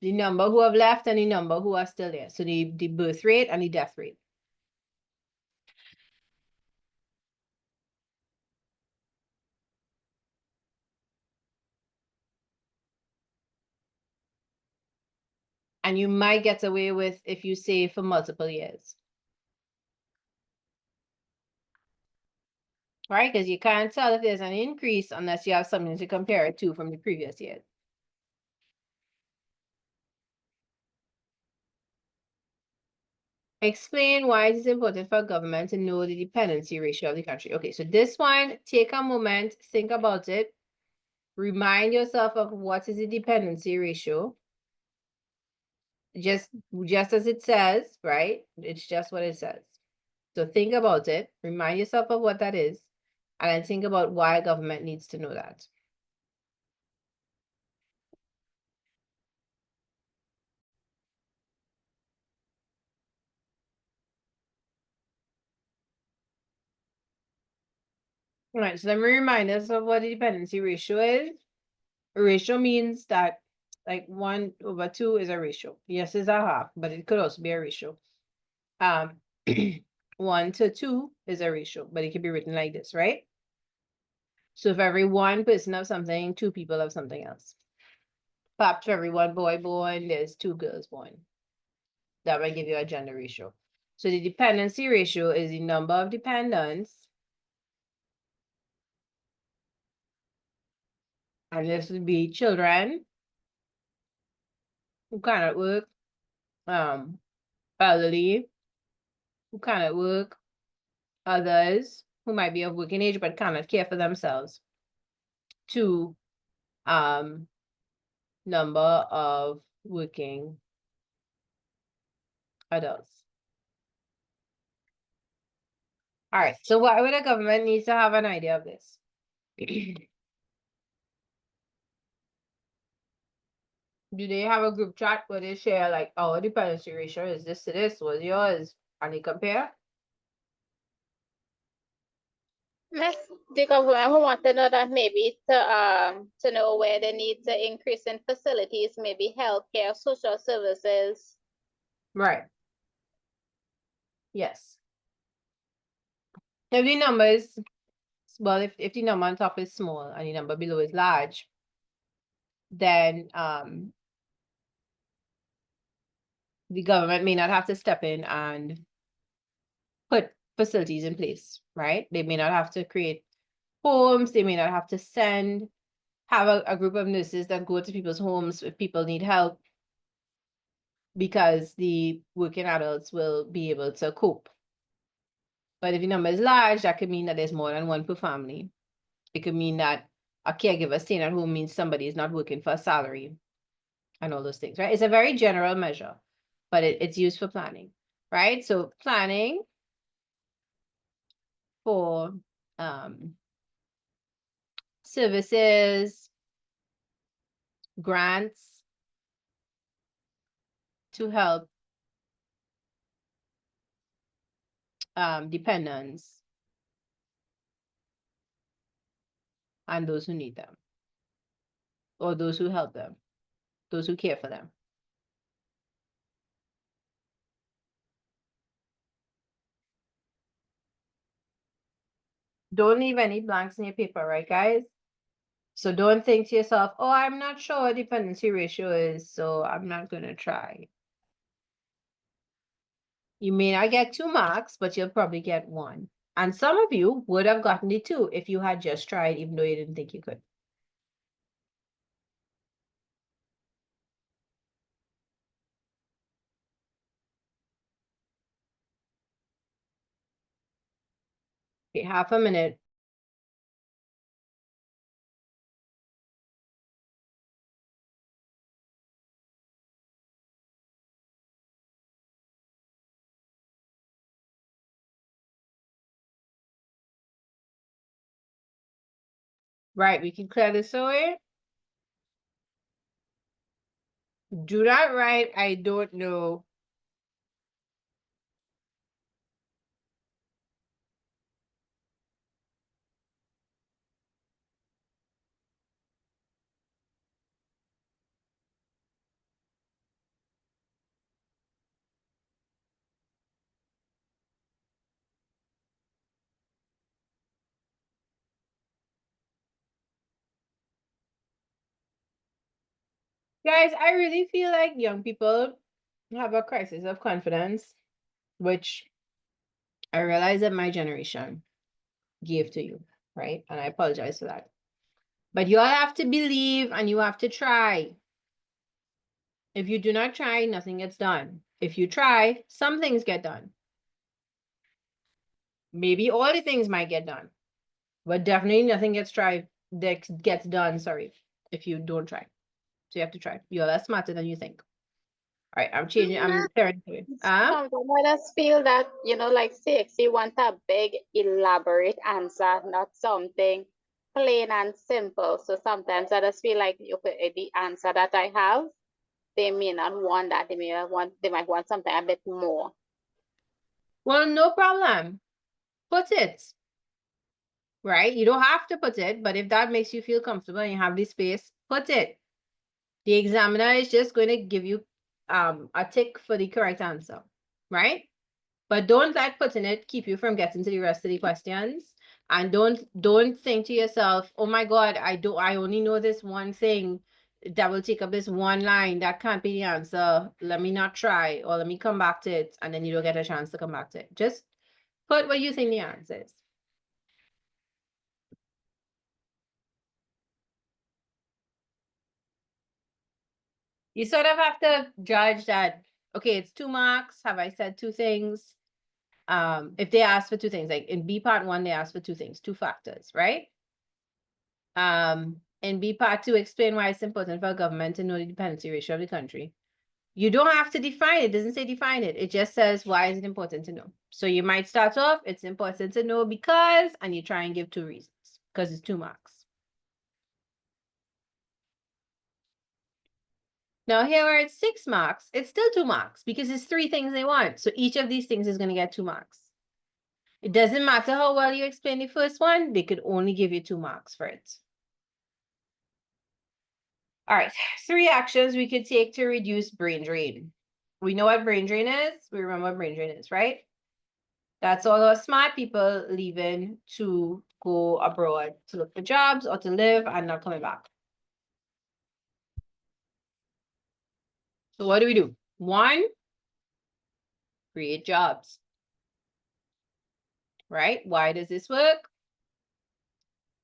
the number who have left and the number who are still there. So the birth rate and the death rate. And you might get away with if you say for multiple years. Right? Because you can't tell if there's an increase unless you have something to compare it to from the previous year. Explain why it is important for government to know the dependency ratio of the country. Okay, so this one, take a moment, think about it. Remind yourself of what is the dependency ratio. Just as it says, right? It's just what it says. So think about it, remind yourself of what that is, and then think about why government needs to know that. All right, so let me remind us of what the dependency ratio is. A ratio means that like 1/2 is a ratio. Yes, it's a half, but it could also be a ratio. 1 to 2 is a ratio, but it can be written like this, right? So if every one person of something, 2 people of something else. Perhaps for every one boy born, there's 2 girls born. That might give you a gender ratio. So the dependency ratio is the number of dependents. And this would be children who cannot work, elderly who cannot work, others who might be of working age but cannot care for themselves, to number of working adults. All right, so why would a government needs to have an idea of this? Do they have a group chat where they share like, oh, dependency ratio is this to this, what's yours, and they compare? Yes, the government will want to know that maybe to know where they need to increase in facilities, maybe healthcare, social services. Right. Yes. If the number is, well, if the number on top is small and the number below is large, then the government may not have to step in and put facilities in place, right? They may not have to create homes, they may not have to have a group of nurses that go to people's homes if people need help, because the working adults will be able to cope. But if the number is large, that could mean that there's more than one per family. It could mean that a caregiver staying at home means somebody is not working for a salary and all those things, right? It's a very general measure, but it's used for planning, right? So planning for services, grants to help dependents and those who need them, or those who help them, those who care for them. Don't leave any blanks in your paper, right, guys? So don't think to yourself, oh, I'm not sure what dependency ratio is, so I'm not going to try. You may not get 2 marks, but you'll probably get 1. And some of you would have gotten the 2 if you had just tried, even though you didn't think you could. Okay, half a minute. Right, we can clear this away. Do not write, I don't know. Guys, I really feel like young people have a crisis of confidence, which I realize that my generation gave to you, right? And I apologize for that. But you all have to believe and you have to try. If you do not try, nothing gets done. If you try, some things get done. Maybe all the things might get done, but definitely nothing gets done, sorry, if you don't try. So you have to try. You're less smarter than you think. All right, I'm changing, I'm clearing to you. Sometimes I just feel that, like CXC want a big, elaborate answer, not something plain and simple. So sometimes I just feel like the answer that I have, they may not want that. They might want something a bit more. Well, no problem. Put it. Right? You don't have to put it, but if that makes you feel comfortable and you have the space, put it. The examiner is just going to give you a tick for the correct answer, right? But don't let putting it keep you from getting to the rest of the questions. And don't think to yourself, oh my God, I only know this one thing that will take up this one line. That can't be the answer. Let me not try, or let me come back to it, and then you don't get a chance to come back to it. Just put what you think the answer is. You sort of have to judge that, okay, it's 2 marks. Have I said 2 things? If they ask for 2 things, like in B part 1, they ask for 2 things, 2 factors, right? In B part 2, explain why it's important for a government to know the dependency ratio of the country. You don't have to define it. It doesn't say define it. It just says why is it important to know. So you might start off, it's important to know because, and you try and give 2 reasons, because it's 2 marks. Now here where it's 6 marks, it's still 2 marks because it's 3 things they want. So each of these things is going to get 2 marks. It doesn't matter how well you explain the first one, they could only give you 2 marks for it. All right, 3 actions we could take to reduce brain drain. We know what brain drain is. We remember what brain drain is, right? That's all our smart people leaving to go abroad to look for jobs or to live and not coming back. So what do? 1, create jobs, right? Why does this work?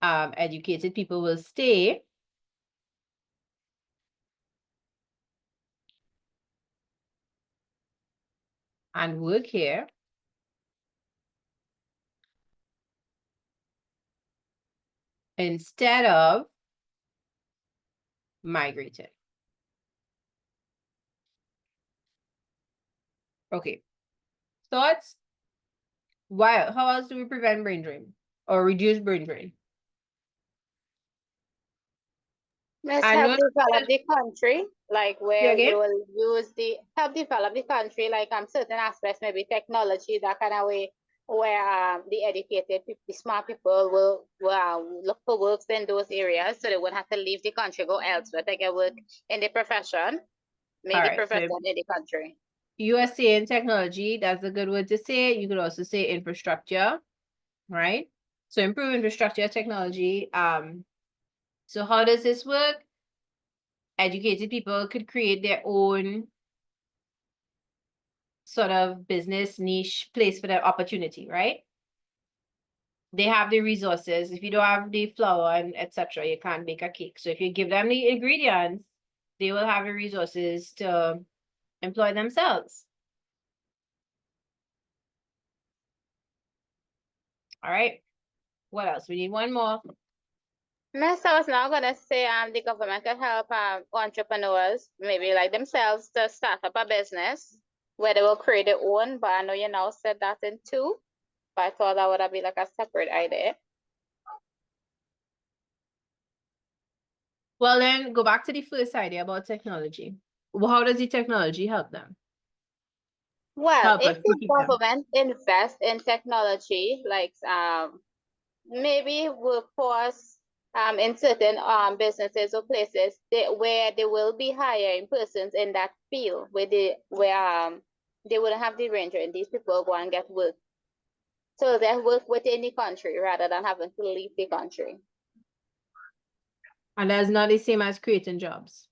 Educated people will stay and work here instead of migrating. Okay. Thoughts? Why? How else do we prevent brain drain or reduce brain drain? Let's I help know develop the country, like where again. they will help develop the country, like certain aspects, maybe technology, that kind of way. where the educated, the smart people will look for works in those areas, so they won't have to leave the country, go elsewhere to get work in the profession, make All the right, so profession in the country. you are saying technology, that's a good word to say. You could also say infrastructure, right? So improve infrastructure technology. So how does this work? Educated people could create their own sort of business niche place for their opportunity, right? They have the resources. If you don't have the flour and etc., you can't bake a cake. So if you give them the ingredients, they will have the resources to employ themselves. All right. What else? We need one more. Miss, I was now gonna say the government can help entrepreneurs, maybe like themselves, to start up a business where they will create their own, but I know you now said that in two, but I thought that would have been like a separate idea. Well, then go back to the first idea about technology. Well, how does the technology help them? Well, Help if us to the keep them. government invest in technology, like maybe workforce in certain businesses or places where they will be hiring persons in that field where they wouldn't have the range and these people go and get work. So they work within the country rather than having to leave the country. And that's not the same as creating jobs.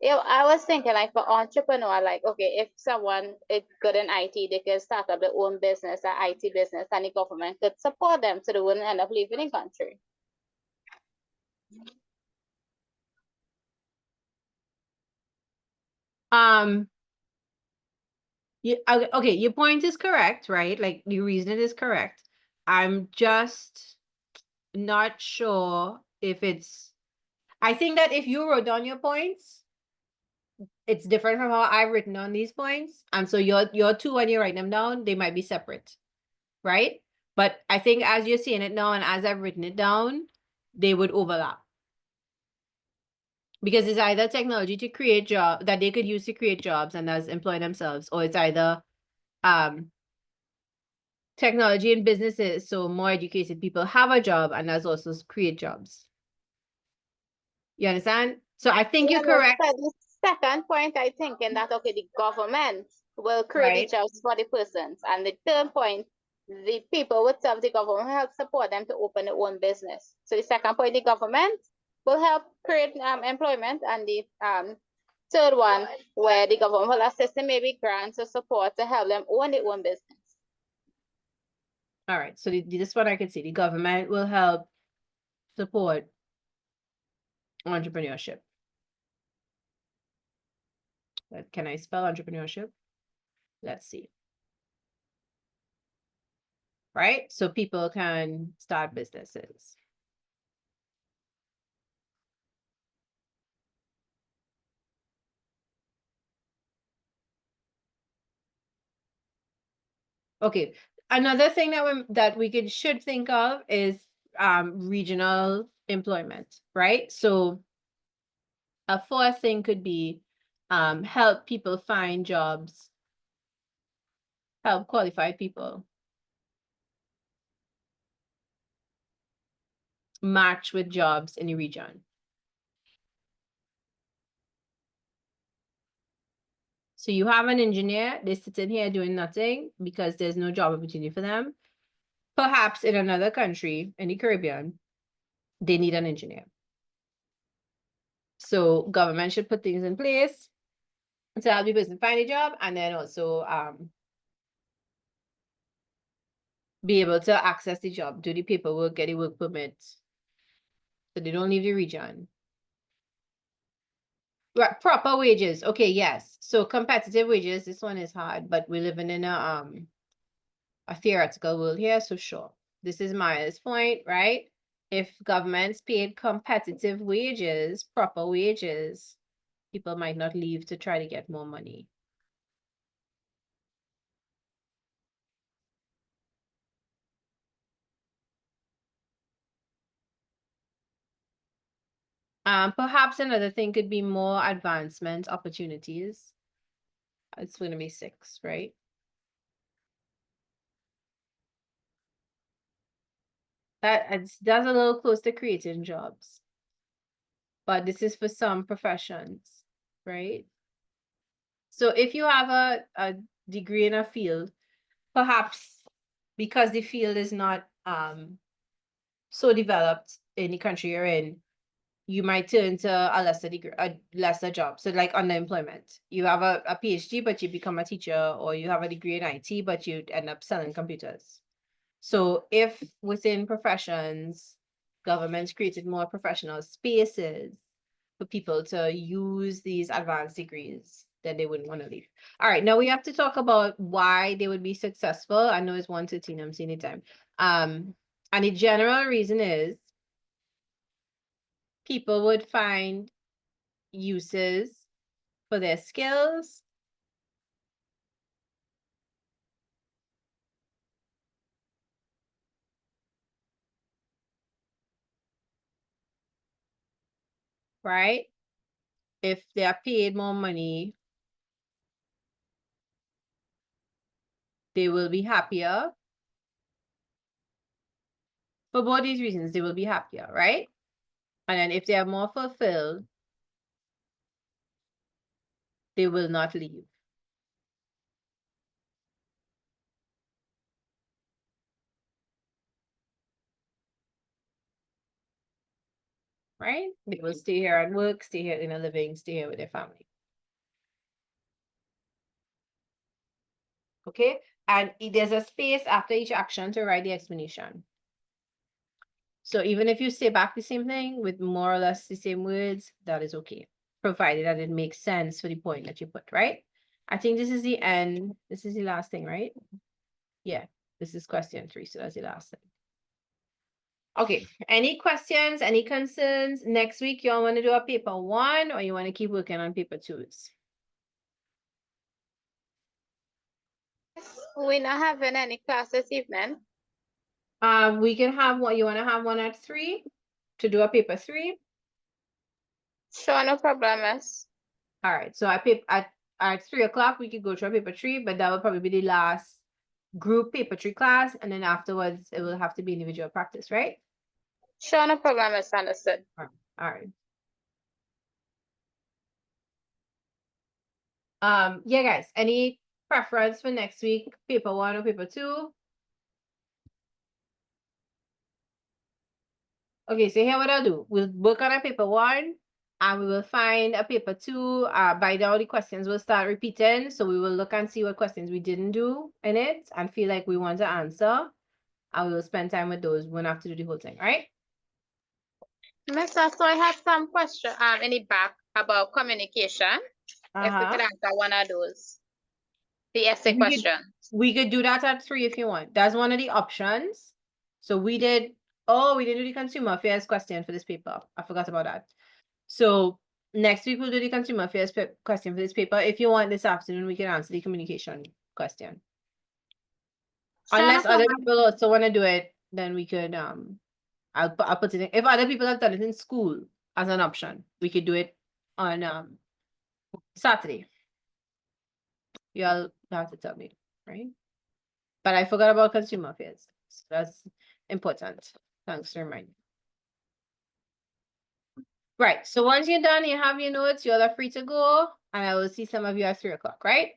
Yeah, I was thinking like for entrepreneur, like okay, if someone is good in IT, they can start up their own business, an IT business, and the government could support them so they wouldn't end up leaving the country. Okay, your point is correct, right? Like the reason is correct. I'm just not sure if it's I think that if you wrote down your points, it's different from how I've written down these points. And so your two when you write them down, they might be separate, right? But I think as you're seeing it now and as I've written it down, they would overlap. Because it's either technology to create job that they could use to create jobs and thus employ themselves, or it's either technology in businesses so more educated people have a job and that's also create jobs. You understand? So I think you're Yeah, but correct, the second point, I think, in that okay, the government will create the right? jobs for the persons, and the third point, the people would serve the government help support them to open their own business. So the second point, the government will help create employment, and the third one, where the government will assist them maybe grants or support to help them own their own business. All right. So this one I can see the government will help support entrepreneurship. Can I spell entrepreneurship? Let's see. Right? So people can start businesses. Okay. Another thing that we should think of is regional employment, right? So a fourth thing could be help people find jobs, help qualified people match with jobs in the region. So you have an engineer, they sit in here doing nothing because there's no job opportunity for them. Perhaps in another country, in the Caribbean, they need an engineer. So government should put things in place to help the person find a job and then also be able to access the job, do the paperwork, get the work permit. So they don't leave the region. Right, proper wages. Okay, yes. So competitive wages, this one is hard, but we're living in a theoretical world here, so sure. This is Maya's point, right? If governments paid competitive wages, proper wages, people might not leave to try to get more money. Perhaps another thing could be more advancement opportunities. It's going to be 6, right? that's a little close to creating jobs. But this is for some professions, right? So if you have a degree in a field, perhaps because the field is not so developed in the country you're in, you might turn to a lesser degree, a lesser job. So like unemployment. You have a PhD, but you become a teacher, or you have a degree in IT, but you end up selling computers. So if within professions, governments created more professional spaces for people to use these advanced degrees, then they wouldn't want to leave. All right, now we have to talk about why they would be successful. I know it's 1:13, I'm seeing the time. And the general reason is people would find uses for their skills. Right? If they are paid more money, they will be happier. For both these reasons, they will be happier, right? And then if they are more fulfilled, they will not leave. Right? They will stay here and work, stay here in a living, stay here with their family. Okay? And there's a space after each action to write the explanation. So even if you say back the same thing with more or less the same words, that is okay, provided that it makes sense for the point that you put, right? I think this is the end. This is the last thing, right? Yeah, this is question 3, so that's the last thing. Okay, any questions, any concerns? Next week, y'all want to do a paper 1 or you want to keep working on paper 2s? We're not having any class this evening. We can have one, you want to have one at 3 to do a paper 3? Sure, no problem, miss. All right, so at 3 o'clock, we could go to a paper 3, but that will probably be the last group paper 3 class, and then afterwards, it will have to be individual practice, right? Sure, no problem, miss. Understood. All right. Yeah, guys, any preference for next week, paper 1 or paper 2? Okay, so here what I'll do. We'll work on a paper 1 and we will find a paper 2. By now the questions will start repeating. So we will look and see what questions we didn't do in it and feel like we want to answer. And we will spend time with those. We won't have to do the whole thing, right? Miss, so I have some question in the back about communication. If we could answer one of those. The essay question. We could do that at 3 if you want. That's one of the options. So we didn't do the consumer affairs question for this paper. I forgot about that. So next week we'll do the consumer affairs question for this paper. If you want this afternoon, we can answer the communication question. Sure, Unless no other problem. people also want to do it, then we could I'll put it in. If other people have done it in school as an option, we could do it on Saturday. Y'all have to tell me, right? But I forgot about consumer affairs. So that's important. Thanks for reminding. Right. So once you're done, you have your notes, you're all free to go. And I will see some of you at 3 o'clock, right?